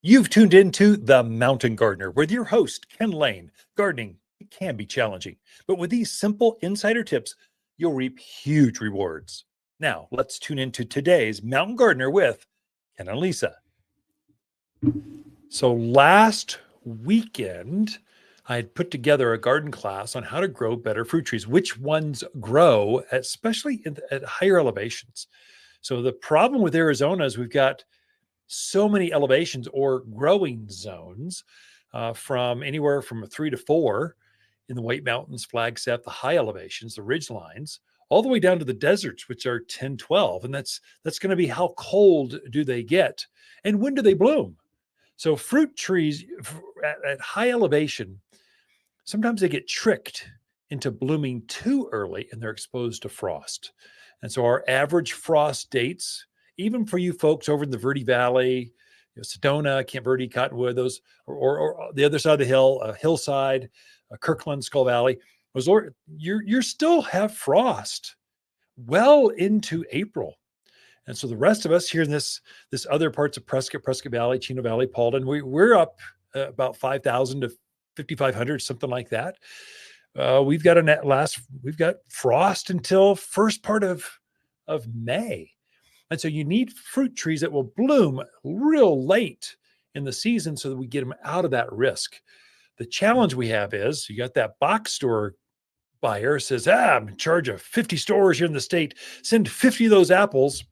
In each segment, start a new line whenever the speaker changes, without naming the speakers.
You've tuned into The Mountain Gardener with your host, Ken Lain. Gardening it can be challenging, but with these simple insider tips, you'll reap huge rewards. Now, let's tune into today's Mountain Gardener with Ken and Lisa. So, last weekend, I had put together a garden class on how to grow better fruit trees, which ones grow, especially at higher elevations. So, the problem with Arizona is we've got so many elevations or growing zones from anywhere from a 3 to 4 in the White Mountains, Flagstaff, the high elevations, the ridge lines, all the way down to the deserts, which are 10, 12. And that's going to be how cold do they get and when do they bloom? So fruit trees at high elevation, sometimes they get tricked into blooming too early and they're exposed to frost. And so our average frost dates, even for you folks over in the Verde Valley, Sedona, Camp Verde, Cottonwood, those, or the other side of the hill, Hillside, Kirkland, Skull Valley, those you're still have frost well into April. And so the rest of us here in this other parts of Prescott Valley, Chino Valley, Paulden, we're up about 5,000 to 5,500, something like that. We've got frost until first part of May. And so you need fruit trees that will bloom real late in the season so that we get them out of that risk. The challenge we have is you got that box store buyer says, I'm in charge of 50 stores here in the state. Send 50 of those apples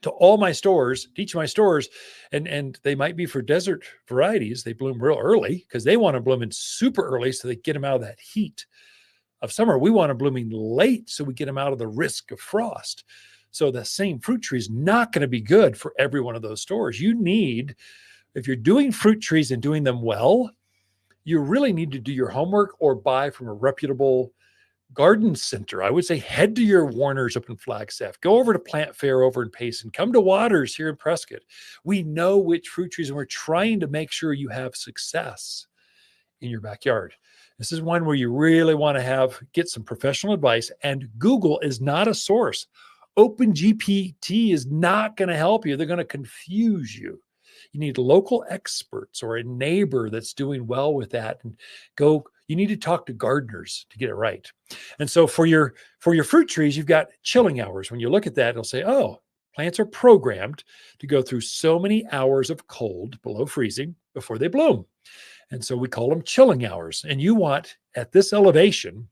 to all my stores, to each of my stores, and they might be for desert varieties. They bloom real early because they want to bloom in super early so they get them out of that heat of summer. We want them blooming late so we get them out of the risk of frost. So the same fruit tree is not going to be good for every one of those stores. You need, if you're doing fruit trees and doing them well, you really need to do your homework or buy from a reputable garden center. I would say head to your Warner's up in Flagstaff. Go over to Plant Fair over in Payson. Come to Waters here in Prescott. We know which fruit trees, and we're trying to make sure you have success in your backyard. This is one where you really want to get some professional advice, and Google is not a source. OpenGPT is not going to help you. They're going to confuse you. You need local experts or a neighbor that's doing well with that, and you need to talk to gardeners to get it right. And so for your fruit trees, you've got chilling hours. When you look at that, it'll say, oh, plants are programmed to go through so many hours of cold below freezing before they bloom. And so we call them chilling hours. And you want, at this elevation,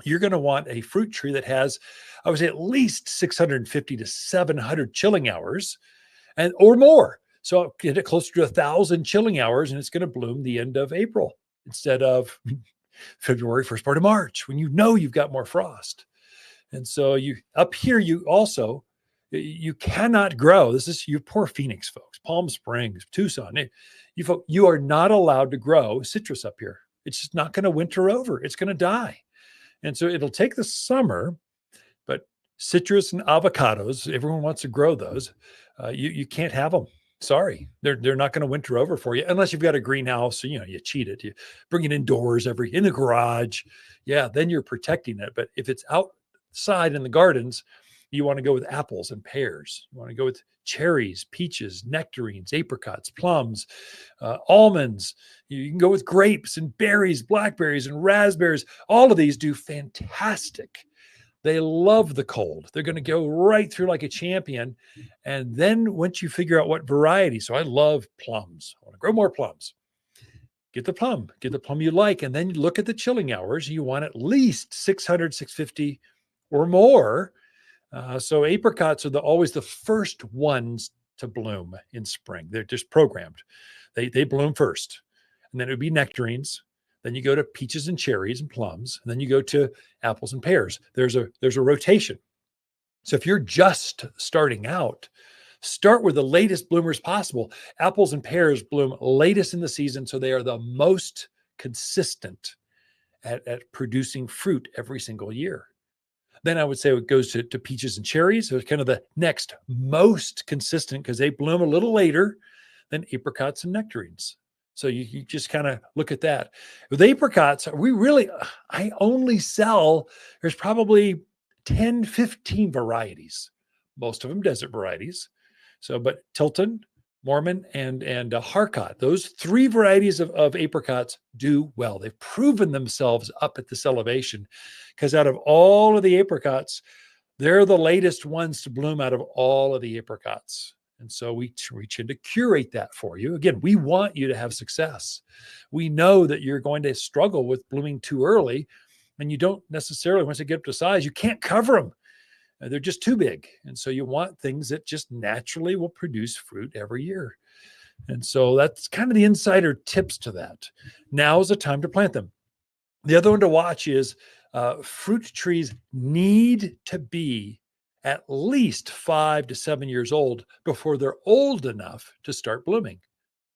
you're going to want a fruit tree that has, I would say, at least 650 to 700 chilling hours or more. So get it closer to 1,000 chilling hours, and it's going to bloom the end of April instead of February, first part of March, when you've got more frost. And so up here, you cannot grow. This is you poor Phoenix folks, Palm Springs, Tucson. You are not allowed to grow citrus up here. It's just not going to winter over. It's going to die. And so it'll take the summer, but citrus and avocados, everyone wants to grow those. You can't have them. Sorry, they're not going to winter over for you unless you've got a greenhouse. So, you cheat it. You bring it indoors in the garage. Yeah, then you're protecting it. But if it's outside in the gardens, you want to go with apples and pears. You want to go with cherries, peaches, nectarines, apricots, plums, almonds. You can go with grapes and berries, blackberries and raspberries. All of these do fantastic. They love the cold. They're going to go right through like a champion. And then once you figure out what variety, so I love plums. I want to grow more plums. Get the plum you like. And then you look at the chilling hours. You want at least 600, 650 or more. So apricots are always the first ones to bloom in spring. They're just programmed. They bloom first. And then it would be nectarines. Then you go to peaches and cherries and plums. And then you go to apples and pears. There's a rotation. So if you're just starting out, start with the latest bloomers possible. Apples and pears bloom latest in the season, so they are the most consistent at producing fruit every single year. Then I would say it goes to peaches and cherries. So it's kind of the next most consistent because they bloom a little later than apricots and nectarines. So you just kind of look at that. With apricots, I only sell, there's probably 10, 15 varieties, most of them desert varieties. So, but Tilton, Mormon, and Harcot. Those three varieties of apricots do well. They've proven themselves up at this elevation because out of all of the apricots, they're the latest ones to bloom out of all of the apricots. And so we reach in to curate that for you. Again, we want you to have success. We know that you're going to struggle with blooming too early, and you don't necessarily, once they get up to size, you can't cover them. They're just too big. And so you want things that just naturally will produce fruit every year. And so that's kind of the insider tips to that. Now is the time to plant them. The other one to watch is fruit trees need to be at least 5 to 7 years old before they're old enough to start blooming,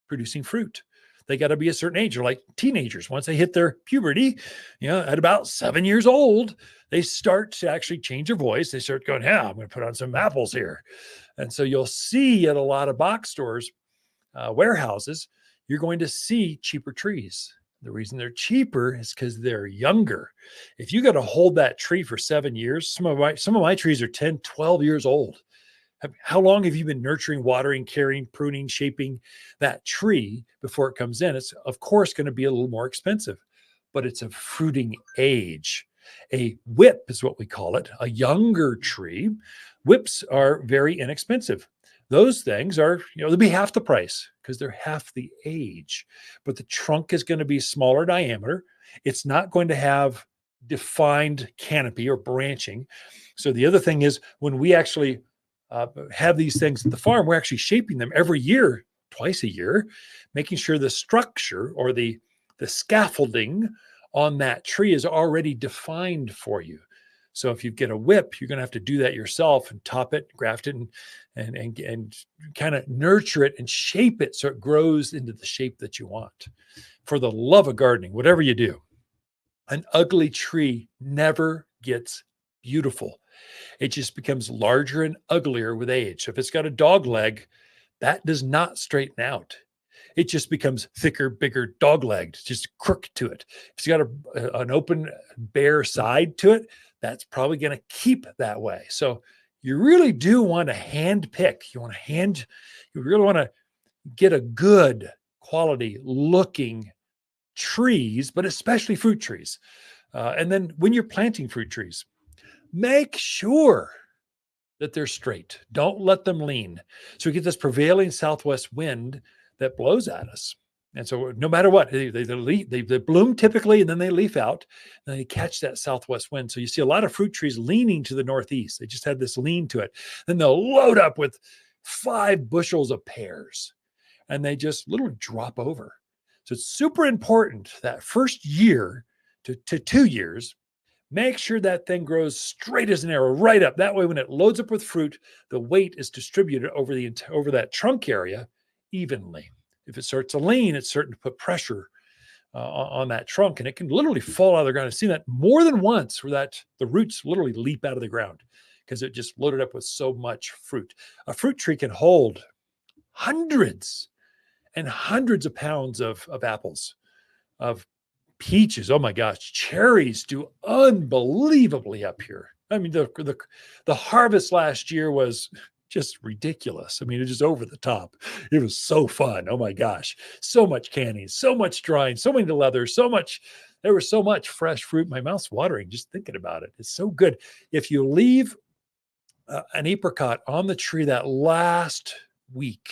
producing fruit. They got to be a certain age. They're like teenagers. Once they hit their puberty, at about 7 years old, they start to actually change their voice. They start going, yeah, I'm going to put on some apples here. And so you'll see at a lot of box stores, warehouses, you're going to see cheaper trees. The reason they're cheaper is because they're younger. If you got to hold that tree for 7 years, some of my trees are 10, 12 years old. How long have you been nurturing, watering, caring, pruning, shaping that tree before it comes in? It's, of course, going to be a little more expensive, but it's a fruiting age. A whip is what we call it, a younger tree. Whips are very inexpensive. Those things are, they'll be half the price because they're half the age, but the trunk is going to be smaller diameter. It's not going to have defined canopy or branching. So the other thing is when we actually have these things at the farm, we're actually shaping them every year, twice a year, making sure the structure or the scaffolding on that tree is already defined for you. So if you get a whip, you're going to have to do that yourself and top it, graft it, and kind of nurture it and shape it so it grows into the shape that you want. For the love of gardening, whatever you do, an ugly tree never gets beautiful. It just becomes larger and uglier with age. So if it's got a dog leg, that does not straighten out. It just becomes thicker, bigger, dog-legged, just crook to it. If it's got an open, bare side to it, that's probably going to keep that way. So you really do want to hand pick. You really want to get a good quality looking trees, but especially fruit trees. And then when you're planting fruit trees, make sure that they're straight. Don't let them lean. So we get this prevailing southwest wind that blows at us. And so no matter what, they bloom typically, and then they leaf out, and they catch that southwest wind. So you see a lot of fruit trees leaning to the northeast. They just had this lean to it. Then they'll load up with 5 bushels of pears, and they just literally drop over. So it's super important that first year to 2 years, make sure that thing grows straight as an arrow, right up. That way, when it loads up with fruit, the weight is distributed over that trunk area evenly. If it starts to lean, it's certain to put pressure on that trunk, and it can literally fall out of the ground. I've seen that more than once, where the roots literally leap out of the ground because it just loaded up with so much fruit. A fruit tree can hold hundreds and hundreds of pounds of apples, of peaches. Oh my gosh, cherries do unbelievably up here. I mean, the harvest last year was just ridiculous. I mean, it's just over the top. It was so fun. Oh my gosh, so much canning, so much drying, so many leather, there was so much fresh fruit. My mouth's watering just thinking about it. It's so good. If you leave an apricot on the tree that last week,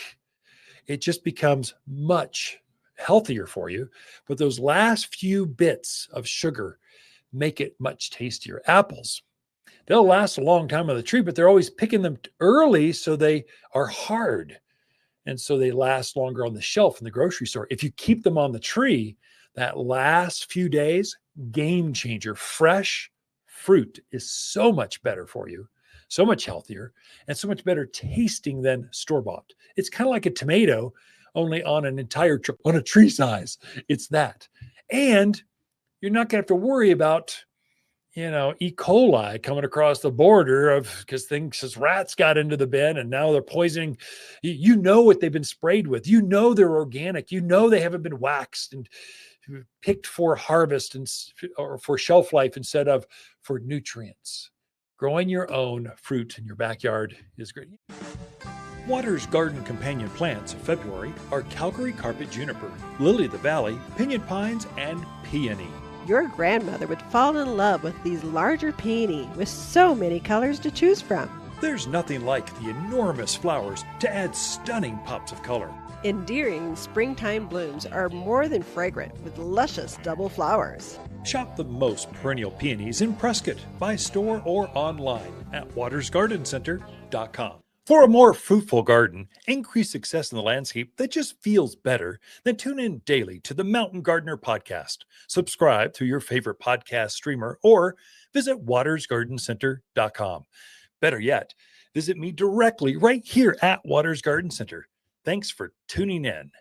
it just becomes much healthier for you. But those last few bits of sugar make it much tastier. Apples, they'll last a long time on the tree, but they're always picking them early, so they are hard. And so they last longer on the shelf in the grocery store. If you keep them on the tree, that last few days, game changer. Fresh fruit is so much better for you, so much healthier, and so much better tasting than store-bought. It's kind of like a tomato, only on on a tree size. It's that. And you're not going to have to worry about, E. coli coming across the border because rats got into the bin and now they're poisoning. You know what they've been sprayed with. You know they're organic. You know they haven't been waxed and picked for harvest or for shelf life instead of for nutrients. Growing your own fruit in your backyard is great. Waters Garden companion plants of February are Calgary carpet juniper, lily of the valley, pinyon pines, and peony.
Your grandmother would fall in love with these larger peony with so many colors to choose from.
There's nothing like the enormous flowers to add stunning pops of color.
Endearing springtime blooms are more than fragrant with luscious double flowers.
Shop the most perennial peonies in Prescott by store or online at watersgardencenter.com. For a more fruitful garden, increase success in the landscape that just feels better, then tune in daily to the Mountain Gardener podcast. Subscribe through your favorite podcast streamer or visit watersgardencenter.com. Better yet, visit me directly right here at Waters Garden Center. Thanks for tuning in.